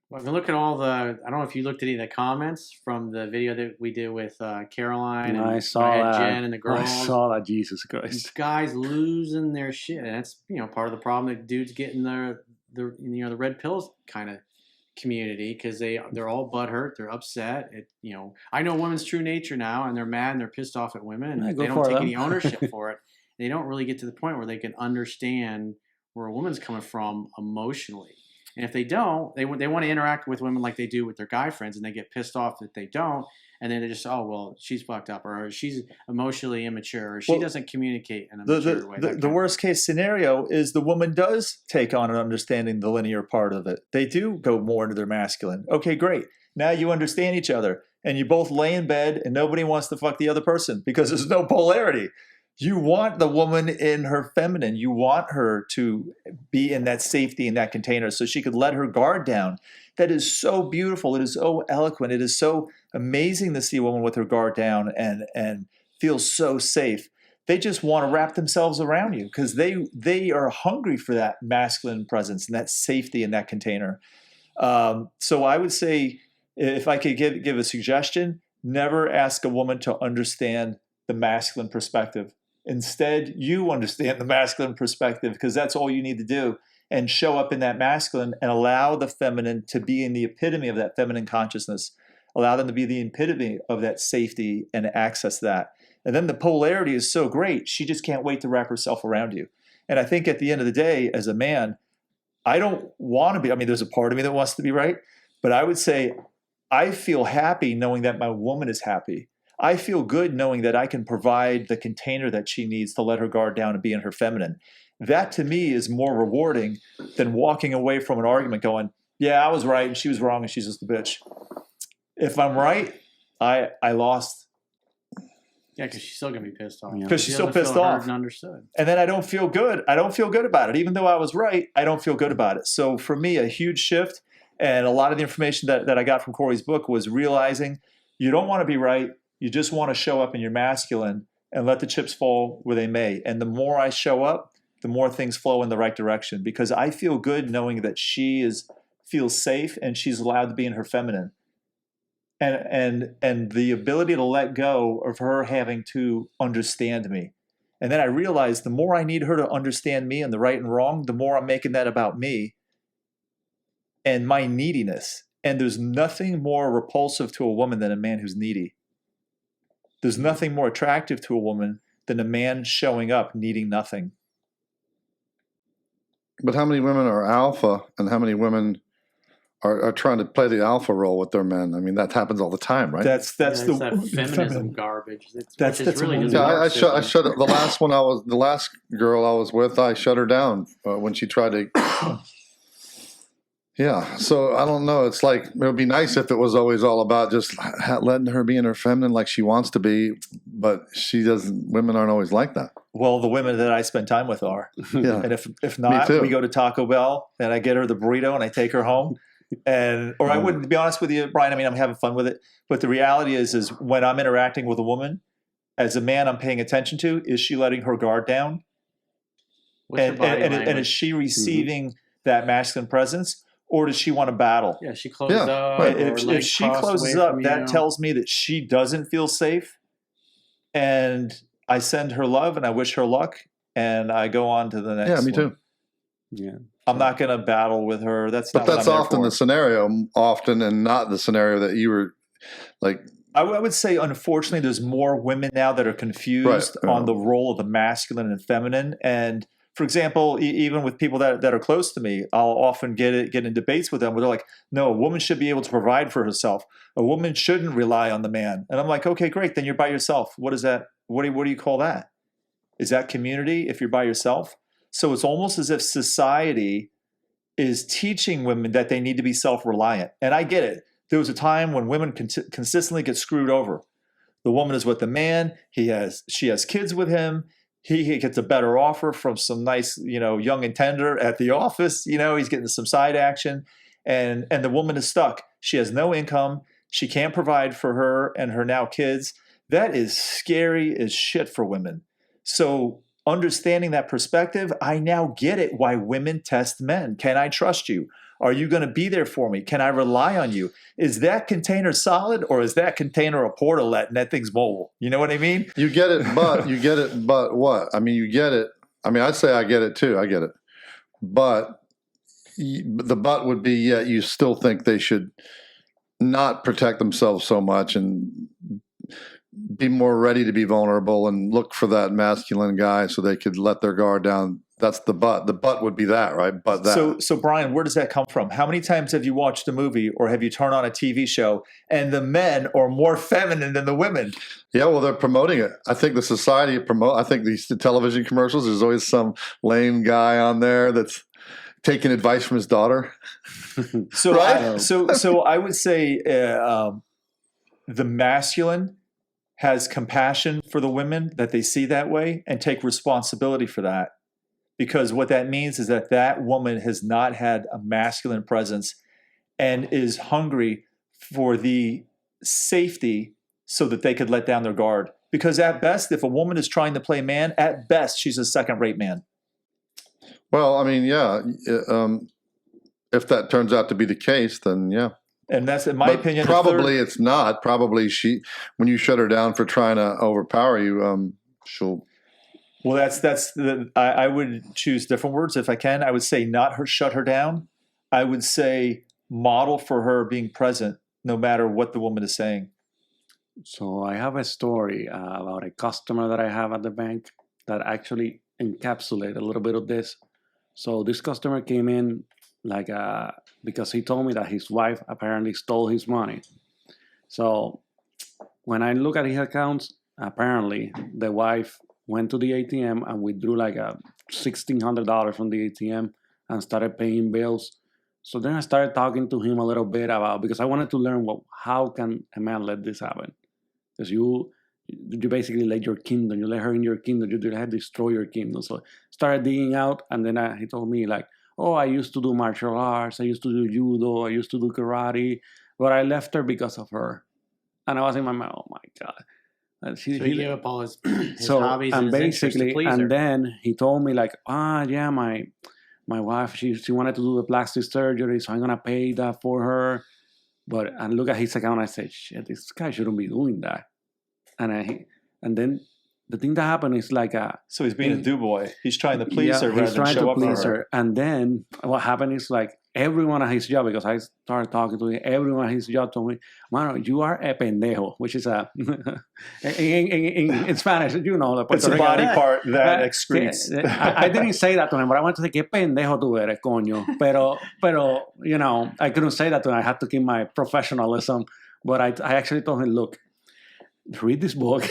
Well, if you look at all the, I don't know if you looked at any of the comments from the video that we did with Caroline and I when saw I had that. Jen and the girls. I saw that. Jesus These Christ. guys losing their shit, and that's part of the problem that dudes get in the red pills kind of community because they're all butthurt, they're upset. I know women's true nature now, and they're mad and they're pissed off at women, and Yeah, go they don't for take them. any ownership for it. They don't really get to the point where they can understand where a woman's coming from emotionally. And if they don't, they want to interact with women like they do with their guy friends, and they get pissed off that they don't. And then they just, oh, well, she's fucked up, or she's emotionally immature, or she doesn't communicate in a mature way. The worst case scenario is the woman does take on and understanding the linear part of it. They do go more into their masculine. Okay, great. Now you understand each other, and you both lay in bed, and nobody wants to fuck the other person because there's no polarity. You want the woman in her feminine. You want her to be in that safety, in that container, so she could let her guard down. That is so beautiful. It is so eloquent. It is so amazing to see a woman with her guard down and feel so safe. They just want to wrap themselves around you because they are hungry for that masculine presence and that safety in that container. So I would say, if I could give a suggestion, never ask a woman to understand the masculine perspective. Instead, you understand the masculine perspective because that's all you need to do, and show up in that masculine and allow the feminine to be in the epitome of that feminine consciousness. Allow them to be the epitome of that safety and access that. And then the polarity is so great, she just can't wait to wrap herself around you. And I think at the end of the day, as a man, I don't want to be, there's a part of me that wants to be right, but I would say I feel happy knowing that my woman is happy. I feel good knowing that I can provide the container that she needs to let her guard down and be in her feminine. That to me is more rewarding than walking away from an argument going, yeah, I was right and she was wrong and she's just a bitch. If I'm right, I lost. Yeah, because she's still going to be pissed off. Because she's still pissed feel off. Heard and understood. And then I don't feel good. I don't feel good about it. Even though I was right, I don't feel good about it. So for me, a huge shift, and a lot of the information that I got from Corey's book was realizing you don't want to be right. You just want to show up in your masculine and let the chips fall where they may. And the more I show up, the more things flow in the right direction because I feel good knowing that she feels safe and she's allowed to be in her feminine. And the ability to let go of her having to understand me. And then I realized the more I need her to understand me and the right and wrong, the more I'm making that about me and my neediness. And there's nothing more repulsive to a woman than a man who's needy. There's nothing more attractive to a woman than a man showing up needing nothing. But how many women are alpha and how many women are trying to play the alpha role with their men? That happens all the time, right? That's that feminism garbage. That's really yeah. I shut the last girl I was with. I shut her down when she tried to. Yeah, so I don't know. It's like it would be nice if it was always all about just letting her be in her feminine like she wants to be, but she doesn't. Women aren't always like that. Well, the women that I spend time with are. Yeah. And if not, we go to Taco Bell and I get her the burrito and I take her home. Or I wouldn't, to be honest with you, Brian, I'm having fun with it. But the reality is when I'm interacting with a woman, as a man, I'm paying attention to, is she letting her guard down? And is she receiving that masculine presence? Or does she want to battle? Yeah, she closes up. Right. If she closes up, that tells me that she doesn't feel safe. And I send her love and I wish her luck. And I go on to the next one. Yeah, me too. Yeah. I'm not going to battle with her. That's often the scenario, and not the scenario that you were like. I would say, unfortunately, there's more women now that are confused on the role of the masculine and feminine. And for example, even with people that are close to me, I'll often get in debates with them where they're like, no, a woman should be able to provide for herself. A woman shouldn't rely on the man. And I'm like, okay, great. Then you're by yourself. What is that? What do you call that? Is that community if you're by yourself? So it's almost as if society is teaching women that they need to be self-reliant. And I get it. There was a time when women consistently get screwed over. The woman is with the man. She has kids with him. He gets a better offer from some nice, young and tender at the office. He's getting some side action. And the woman is stuck. She has no income. She can't provide for her and her now kids. That is scary as shit for women. So understanding that perspective, I now get it why women test men. Can I trust you? Are you going to be there for me? Can I rely on you? Is that container solid or is that container a portal and that thing's mobile? You know what I mean? You get it, but what? I mean, you get it. I mean, I'd say I get it too. I get it. But the but would be, yeah, you still think they should not protect themselves so much and be more ready to be vulnerable and look for that masculine guy so they could let their guard down. That's the but. The but would be that, right? But that. So Brian, where does that come from? How many times have you watched a movie or have you turned on a TV show and the men are more feminine than the women? Yeah, well, they're promoting it. I think the society I think these television commercials, there's always some lame guy on there that's taking advice from his daughter. So, Right? so I would say the masculine has compassion for the women that they see that way and take responsibility for that. Because what that means is that that woman has not had a masculine presence and is hungry for the safety so that they could let down their guard. Because at best, if a woman is trying to play man, at best, she's a second-rate man. Well, I mean, yeah. If that turns out to be the case, then yeah. And that's, in my But opinion, probably it's not. Probably when you shut her down for trying to overpower you, she'll. Well, I would choose different words if I can. I would say not shut her down. I would say model for her being present no matter what the woman is saying. So I have a story about a customer that I have at the bank that actually encapsulate a little bit of this. So this customer came in because he told me that his wife apparently stole his money. So when I look at his accounts, apparently the wife went to the ATM and withdrew $1,600 from the ATM and started paying bills. So then I started talking to him a little bit because I wanted to learn how can a man let this happen? Because you basically let your kingdom, you let her in your kingdom, you let her destroy your kingdom. So I started digging out, and then he told me oh, I used to do martial arts, I used to do judo, I used to do karate, but I left her because of her. And I was in my mind, oh my God. So he gave up all his hobbies and and his interests to please her. And then he told me yeah, my wife, she wanted to do the plastic surgery, so I'm gonna pay that for her. And look at his account, I said, shit, this guy shouldn't be doing that. And then the thing that happened is so he's being a do-boy. He's trying to please her rather than show up for her. And then what happened is everyone at his job, because I started talking to him, everyone at his job told me, Mano, you are a pendejo, which is in Spanish, you know. It's a body part that excretes. I didn't say that to him, but I wanted to say, ¿qué pendejo tú eres, coño? Pero, I couldn't say that to him. I had to keep my professionalism. But I actually told him, look, read this book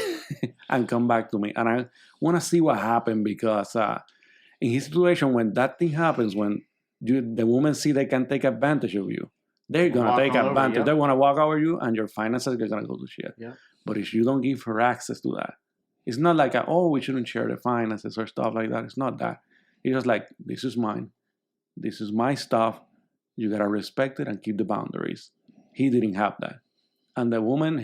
and come back to me. And I want to see what happened because in his situation, when that thing happens, when the women see they can take advantage of you, they're going to take advantage. They want to walk over you and your finances are going to go to shit. Yeah. But if you don't give her access to that, it's not we shouldn't share the finances or stuff like that. It's not that. It's just this is mine. This is my stuff. You got to respect it and keep the boundaries. He didn't have that. And the woman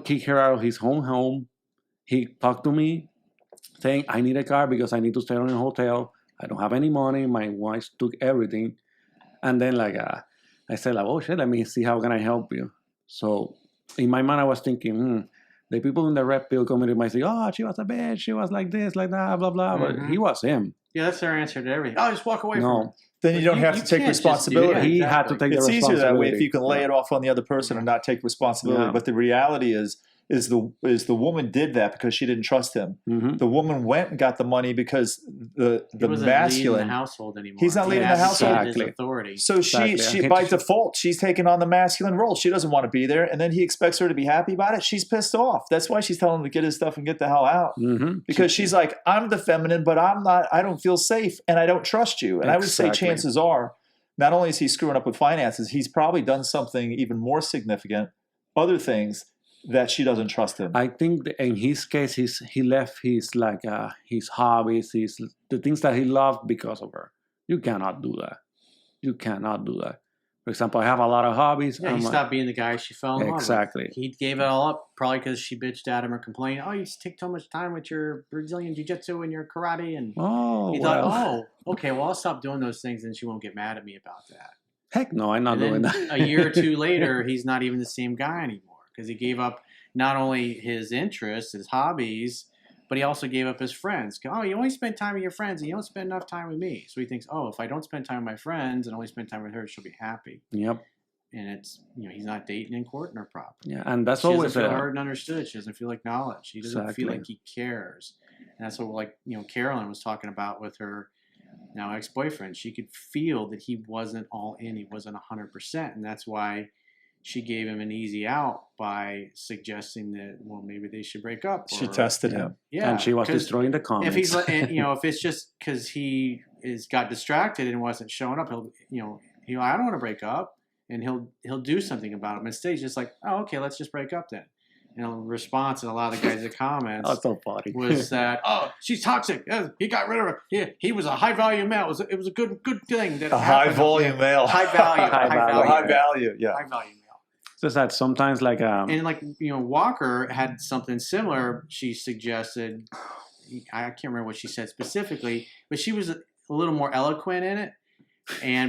kicked her out of his home. He talked to me saying, I need a car because I need to stay in a hotel. I don't have any money. My wife took everything. And then I said, oh shit, let me see how can I help you. So in my mind, I was thinking, the people in the red pill community might say, oh, she was a bitch. She was like this, like that, blah, blah. Mm-hmm. But he was him. Yeah, that's their answer to everything. Oh, just walk away from it. Then you don't have to take responsibility. He had to take the responsibility. It's easier that way if you can lay it off on the other person and not take responsibility. Yeah. But the reality is the woman did that because she didn't trust him. Mm-hmm. The woman went and got the money because the masculine leading the household anymore. He's not leading the household. Exactly. His authority. So she by default she's taking on the masculine role. She doesn't want to be there, and then he expects her to be happy about it. She's pissed off. That's why she's telling him to get his stuff and get the hell out. Mm-hmm. Because she's like, I'm the feminine, but I'm not. I don't feel safe, and I don't trust you. And I would say chances are, not only is he screwing up with finances, he's probably done something even more significant, other things that she doesn't trust him. I think in his case, he left his hobbies, the things that he loved because of her. You cannot do that. You cannot do that. For example, I have a lot of hobbies. Yeah, he stopped being the guy she fell in love with. Exactly. He gave it all up probably because she bitched at him or complained, oh, you take so much time with your Brazilian jiu-jitsu and your karate. And he thought, oh, okay, well, I'll stop doing those things and she won't get mad at me about that. Heck no, I'm not doing that. A year or two later, he's not even the same guy anymore because he gave up not only his interests, his hobbies, but he also gave up his friends. Oh, you only spend time with your friends and you don't spend enough time with me. So he thinks, oh, if I don't spend time with my friends and only spend time with her, she'll be happy. Yep. And it's, he's not dating and courting her properly. Yeah, and that's she always doesn't feel heard and understood. She doesn't feel acknowledged. She doesn't feel like he cares. And that's what, Carolyn was talking about with her now ex-boyfriend. She could feel that he wasn't all in. He wasn't 100%. And that's why she gave him an easy out by suggesting that, well, maybe they should break up. She tested him. Yeah. And she was destroying the comments. If he's, if it's just because he got distracted and wasn't showing up, he'll I don't want to break up. And he'll do something about it. But instead, he's just like, oh, okay, let's just break up then. And the response in a lot of the guys' comments so funny. was that, oh, she's toxic. He got rid of her. He was a high value male. It was a good thing that high volume male. High value. High value. Yeah. High value male. Just that sometimes Walker had something similar. She suggested, I can't remember what she said specifically, but she was a little more eloquent in it.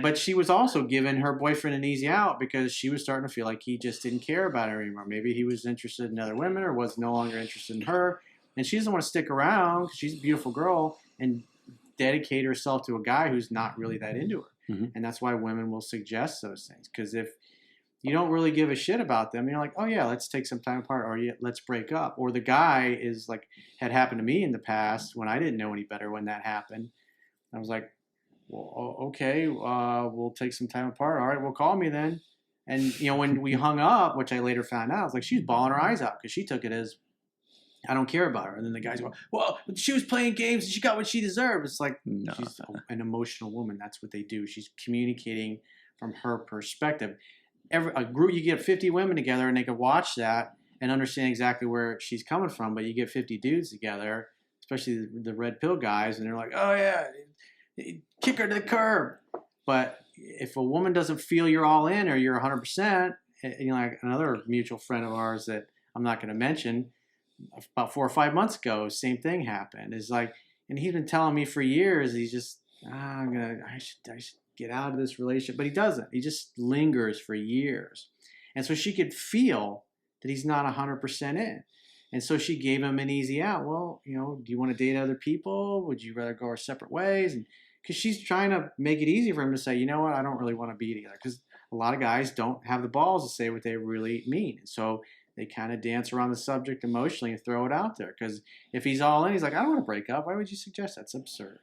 But she was also giving her boyfriend an easy out because she was starting to feel like he just didn't care about her anymore. Maybe he was interested in other women or was no longer interested in her. And she doesn't want to stick around because she's a beautiful girl and dedicate herself to a guy who's not really that into her. Mm-hmm. And that's why women will suggest those things. Because if you don't really give a shit about them, you're like, oh yeah, let's take some time apart, or yeah, let's break up. Or the guy is like, had happened to me in the past when I didn't know any better when that happened. I was like, well, okay, we'll take some time apart. All right, well, call me then. And, when we hung up, which I later found out, I was like, she's bawling her eyes out because she took it as, I don't care about her. And then the guys go, well, she was playing games and she got what she deserved. It's like, she's an emotional woman. That's what they do. She's communicating from her perspective. A group, you get 50 women together and they can watch that and understand exactly where she's coming from. But you get 50 dudes together, especially the red pill guys, and they're like, oh, yeah, kick her to the curb. But if a woman doesn't feel you're all in or you're 100%, like another mutual friend of ours that I'm not going to mention, about 4 or 5 months ago, same thing happened. It's like, and he's been telling me for years, he's just, I should get out of this relationship. But he doesn't. He just lingers for years. And so she could feel that he's not 100% in. And so she gave him an easy out. Well, do you want to date other people? Would you rather go our separate ways? And because she's trying to make it easy for him to say, you know what, I don't really want to be together. Because a lot of guys don't have the balls to say what they really mean. And so they kind of dance around the subject emotionally and throw it out there. Because if he's all in, he's like, I don't want to break up. Why would you suggest that? It's absurd.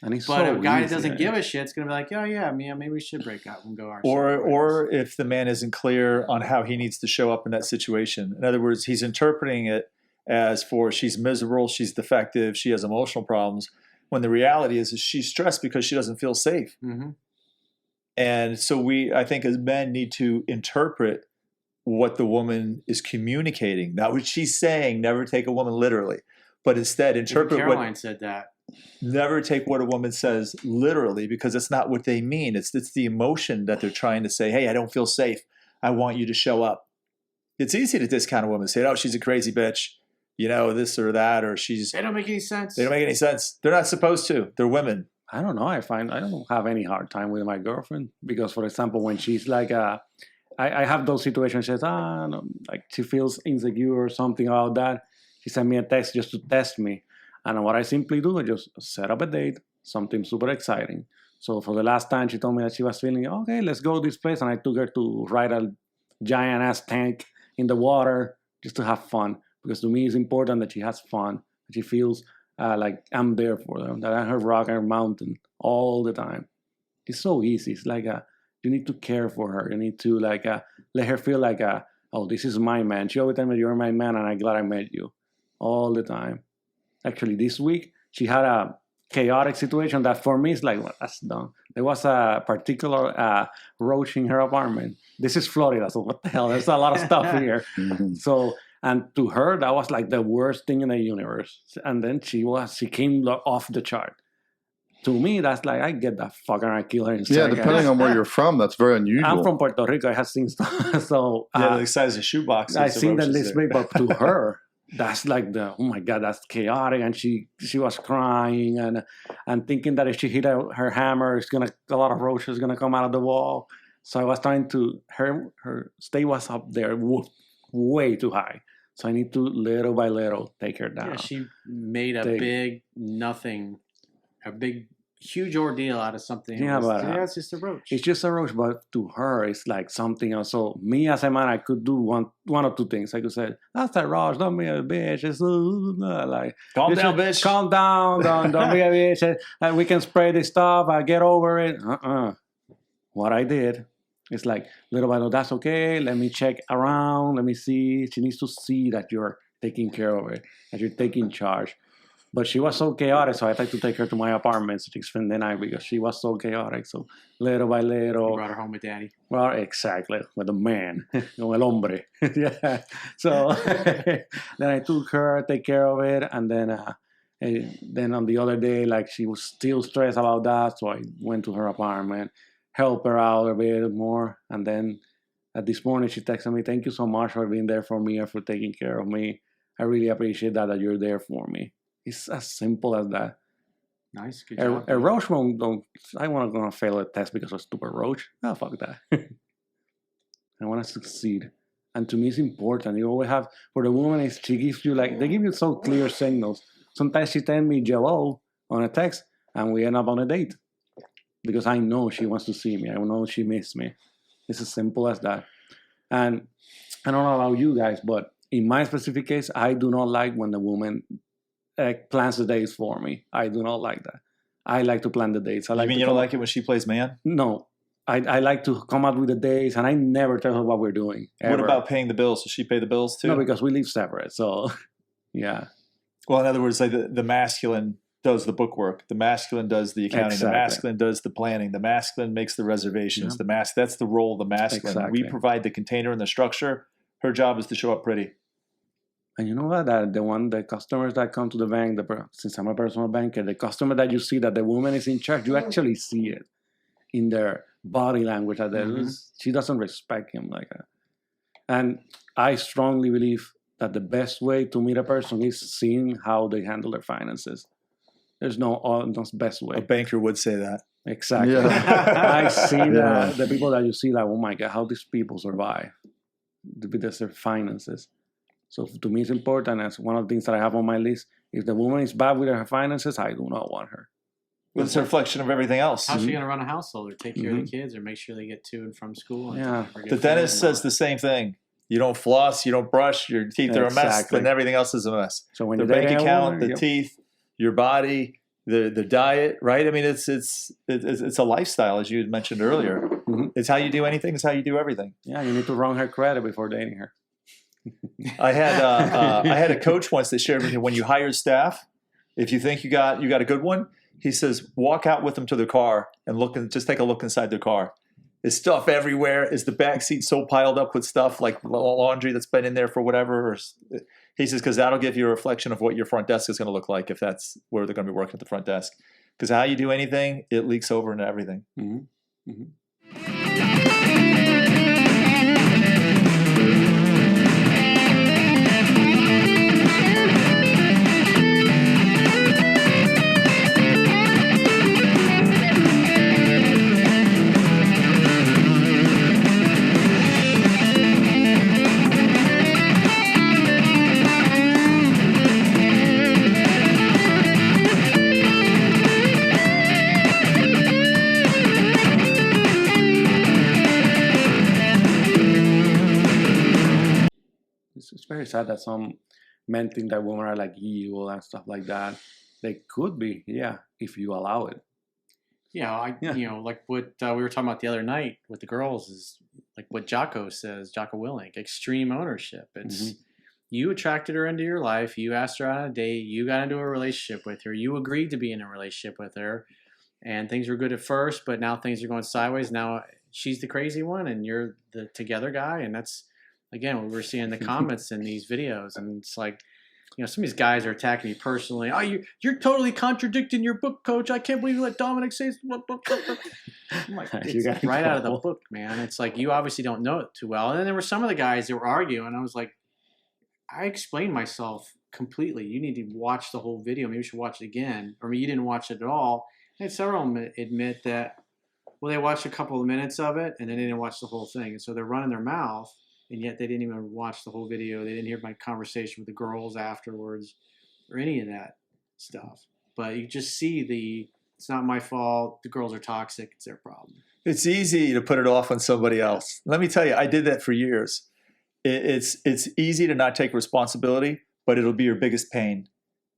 And he's but a guy that doesn't give a shit is going to be like, oh, yeah, maybe we should break up and go our separate ways. Or if the man isn't clear on how he needs to show up in that situation. In other words, he's interpreting it as for she's miserable, she's defective, she has emotional problems, when the reality is she's stressed because she doesn't feel safe. Mm-hmm. And so I think as men need to interpret what the woman is communicating, not what she's saying, never take a woman literally, but instead interpret Caroline said that. Never take what a woman says literally because it's not what they mean. It's the emotion that they're trying to say, hey, I don't feel safe. I want you to show up. It's easy to discount a woman, say, oh, she's a crazy bitch. This or that, or she's... They don't make any sense. They don't make any sense. They're not supposed to. They're women. I don't know. I don't have any hard time with my girlfriend because, for example, when she's like, I have those situations, she says, no, like she feels insecure or something about that. She sent me a text just to test me. And what I simply do is just set up a date, something super exciting. So for the last time, she told me that she was feeling, okay, let's go to this place. And I took her to ride a giant-ass tank in the water just to have fun. Because to me, it's important that she has fun, that she feels like I'm there for them, that I'm her rock and her mountain all the time. It's so easy. It's like you need to care for her. You need to let her feel like, oh, this is my man. She always tells me, you're my man, and I'm glad I met you all the time. Actually, this week, she had a chaotic situation that for me is like, well, that's dumb. There was a particular roach in her apartment. This is Florida, so what the hell? There's a lot of stuff here. Mm-hmm. So... And to her, that was like the worst thing in the universe. And then she came off the chart. to me, that's like, I get that fucking I kill her in Yeah, seconds. depending on where you're from, that's very unusual. I'm from Puerto Rico. I have seen stuff. So Yeah, the size of shoeboxes. I seen the roaches list there. big, but to her, that's like the, oh my God, that's chaotic. And she was crying and thinking that if she hit her hammer, a lot of roaches gonna come out of the wall. So I was trying to, her stay was up there way too high. So I need to little by little take her down. Yeah, she made a huge ordeal out of something. Yeah, but it's just a roach. It's just a roach, but to her, it's like something else. So me as a man, I could do one or two things. I could say, "That's a roach. Don't be a bitch." It's like, calm down, bitch. Calm down. Don't be a bitch. We can spray this stuff. I get over it. What I did is like little by little. That's okay. Let me check around. Let me see. She needs to see that you're taking care of it, that you're taking charge. But she was so chaotic, so I had to take her to my apartment to spend the night because she was so chaotic. So little by little. You brought her home with daddy. Well, exactly, with the man, no el hombre. Yeah. So then I took her, take care of it, and then on the other day, like she was still stressed about that, so I went to her apartment, helped her out a bit more, and then at this morning she texted me, "Thank you so much for being there for me and for taking care of me. I really appreciate that you're there for me." It's as simple as that. Nice, good job. A roach don't. I want to fail a test because of a stupid roach. Oh, fuck that. I want to succeed, and to me, it's important. You always have for the woman. Is she gives you they give you so clear signals. Sometimes she tells me "Jello" on a text, and we end up on a date because I know she wants to see me. I know she missed me. It's as simple as that. And I don't know about you guys, but in my specific case, I do not like when the woman plans the dates for me. I do not like that. I like to plan the dates. You mean you don't like it when she plays man? No. I like to come out with the dates, and I never tell her what we're doing. Ever. What about paying the bills? Does she pay the bills too? No, because we live separate. So, yeah. Well, in other words, like the masculine does the bookwork. The masculine does the accounting. Exactly. The masculine does the planning. The masculine makes the reservations. Yeah. That's the role of the masculine. Exactly. We provide the container and the structure. Her job is to show up pretty. And you know what? The customers that come to the bank, since I'm a personal banker, the customer that you see that the woman is in charge, you actually see it in their body language. That she doesn't respect him like that. And I strongly believe that the best way to meet a person is seeing how they handle their finances. There's no best way. A banker would say that. Exactly. Yeah. I see that the people that you see, like, oh my God, how these people survive because their finances. So to me, it's important. As one of the things that I have on my list, if the woman is bad with her finances, I do not want her. Well, it's a reflection of everything else. How's she going to run a household or take care of the kids or make sure they get to and from school? And Yeah. The dentist says the same thing. You don't floss, you don't brush, your teeth are a mess, Exactly. then everything else is a mess. So when The you're dating bank a account, woman, the teeth, your body, the diet, right? I mean, it's a lifestyle, as you had mentioned earlier. Mhm. It's how you do anything. It's how you do everything. yeah, you need to run her credit before dating her. I had a coach once that shared with me when you hire staff, if you think you got a good one, he says walk out with them to their car and just take a look inside their car. There's stuff everywhere. Is the back seat so piled up with stuff like laundry that's been in there for whatever? He says because that'll give you a reflection of what your front desk is going to look like if that's where they're going to be working at the front desk. Because how you do anything, it leaks over into everything. Mm-hmm. Mm-hmm. It's very sad that some men think that women are like evil and stuff like that. They could be, yeah, if you allow it. Yeah, like what we were talking about the other night with the girls is like what Jocko says, Jocko Willink, extreme ownership. It's you attracted her into your life, you asked her on a date, you got into a relationship with her, you agreed to be in a relationship with her, and things were good at first, but now things are going sideways. Now she's the crazy one and you're the together guy, and that's again what we're seeing in the comments in these videos. And it's like some of these guys are attacking me personally. Oh, you're totally contradicting your book, coach. I can't believe you let Dominick say. I'm like, it's right out of the book, man. It's like, you obviously don't know it too well. And then there were some of the guys that were arguing, and I was like, I explained myself completely. You need to watch the whole video. Maybe you should watch it again. Or maybe you didn't watch it at all. I had several of them admit that, well, they watched a couple of minutes of it, and then they didn't watch the whole thing. And so they're running their mouth, and yet they didn't even watch the whole video. They didn't hear my conversation with the girls afterwards or any of that stuff. But you just see it's not my fault. The girls are toxic. It's their problem. It's easy to put it off on somebody else. Let me tell you, I did that for years. It's easy to not take responsibility, but it'll be your biggest pain.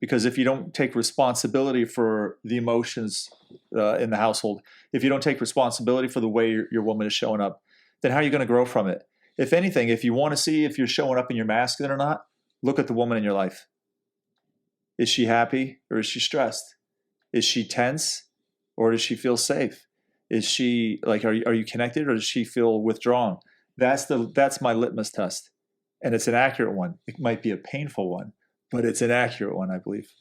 Because if you don't take responsibility for the emotions in the household, if you don't take responsibility for the way your woman is showing up, then how are you going to grow from it? If anything, if you want to see if you're showing up in your masculine or not, look at the woman in your life. Is she happy or is she stressed? Is she tense or does she feel safe? Is she like, are you connected or does she feel withdrawn? That's my litmus test. And it's an accurate one. It might be a painful one, but it's an accurate one, I believe.